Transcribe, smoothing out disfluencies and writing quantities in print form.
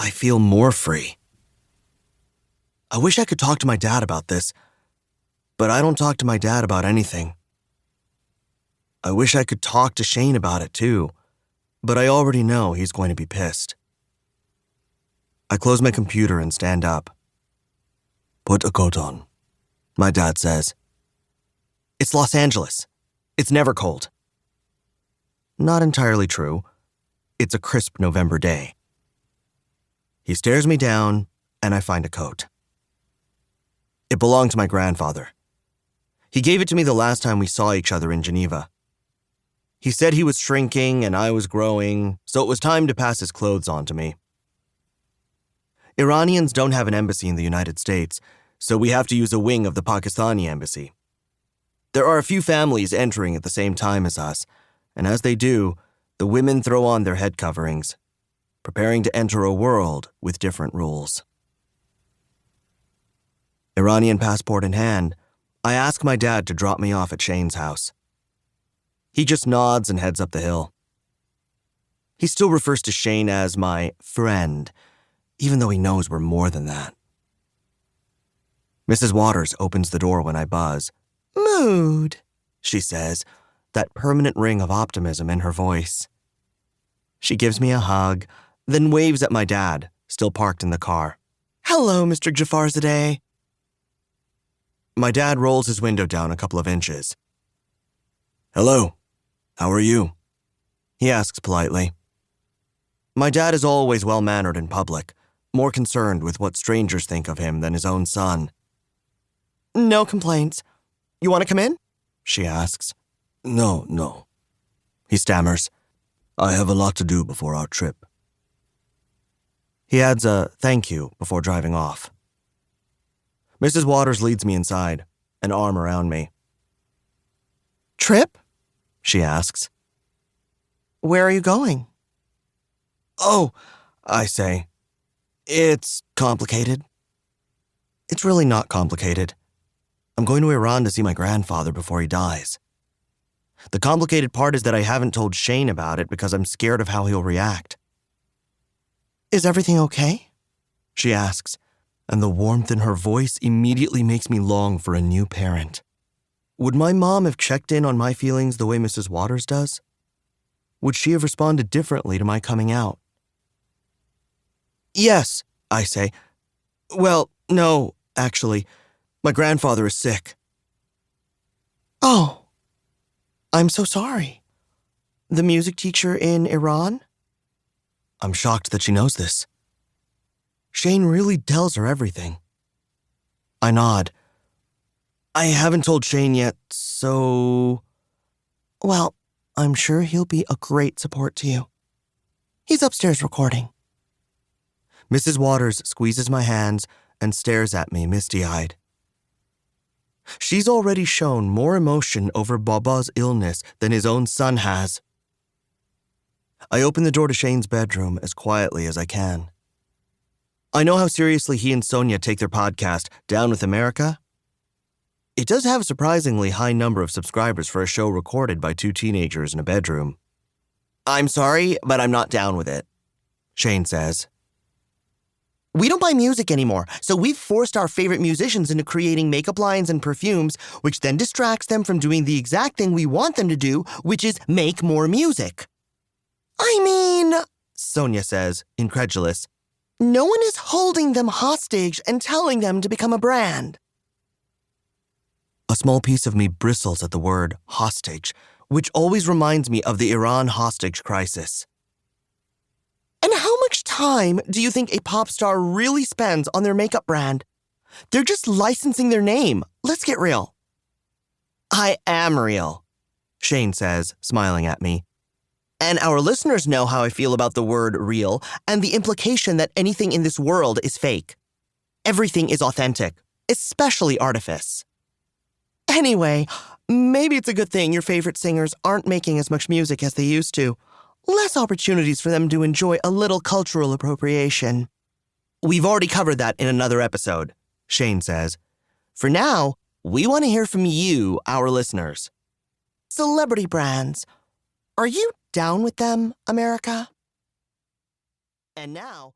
I feel more free. I wish I could talk to my dad about this, but I don't talk to my dad about anything. I wish I could talk to Shane about it too, but I already know he's going to be pissed. I close my computer and stand up. Put a coat on, my dad says. It's Los Angeles. It's never cold. Not entirely true. It's a crisp November day. He stares me down, and I find a coat. It belonged to my grandfather. He gave it to me the last time we saw each other in Geneva. He said he was shrinking and I was growing, so it was time to pass his clothes on to me. Iranians don't have an embassy in the United States, so we have to use a wing of the Pakistani embassy. There are a few families entering at the same time as us, and as they do, the women throw on their head coverings, preparing to enter a world with different rules. Iranian passport in hand, I ask my dad to drop me off at Shane's house. He just nods and heads up the hill. He still refers to Shane as my friend, even though he knows we're more than that. Mrs. Waters opens the door when I buzz. "Moud," she says, that permanent ring of optimism in her voice. She gives me a hug, then waves at my dad, still parked in the car. "Hello, Mr. Jafarzadeh." My dad rolls his window down a couple of inches. "Hello, how are you?" he asks politely. My dad is always well-mannered in public, more concerned with what strangers think of him than his own son. "No complaints. You want to come in?" she asks. No, he stammers. "I have a lot to do before our trip." He adds a thank you before driving off. Mrs. Waters leads me inside, an arm around me. "Trip?" she asks. "Where are you going?" "Oh," I say. "It's complicated." It's really not complicated. I'm going to Iran to see my grandfather before he dies. The complicated part is that I haven't told Shane about it because I'm scared of how he'll react. "Is everything okay?" she asks, and the warmth in her voice immediately makes me long for a new parent. Would my mom have checked in on my feelings the way Mrs. Waters does? Would she have responded differently to my coming out? "Yes," I say. "Well, no, actually. My grandfather is sick." "Oh, I'm so sorry. The music teacher in Iran?" I'm shocked that she knows this. Shane really tells her everything. I nod. "I haven't told Shane yet, so..." "Well, I'm sure he'll be a great support to you. He's upstairs recording." Mrs. Waters squeezes my hands and stares at me misty-eyed. She's already shown more emotion over Baba's illness than his own son has. I open the door to Shane's bedroom as quietly as I can. I know how seriously he and Sonia take their podcast, Down with America. It does have a surprisingly high number of subscribers for a show recorded by two teenagers in a bedroom. "I'm sorry, but I'm not down with it," Shane says. "We don't buy music anymore, so we've forced our favorite musicians into creating makeup lines and perfumes, which then distracts them from doing the exact thing we want them to do, which is make more music." "I mean," Sonia says, incredulous, "no one is holding them hostage and telling them to become a brand." A small piece of me bristles at the word hostage, which always reminds me of the Iran hostage crisis. And how much time do you think a pop star really spends on their makeup brand? They're just licensing their name. Let's get real. "I am real," Shane says, smiling at me. "And our listeners know how I feel about the word real and the implication that anything in this world is fake. Everything is authentic, especially artifice. Anyway, maybe it's a good thing your favorite singers aren't making as much music as they used to. Less opportunities for them to enjoy a little cultural appropriation." "We've already covered that in another episode," Shane says. "For now, we want to hear from you, our listeners. Celebrity brands. Are you down with them, America?" And now,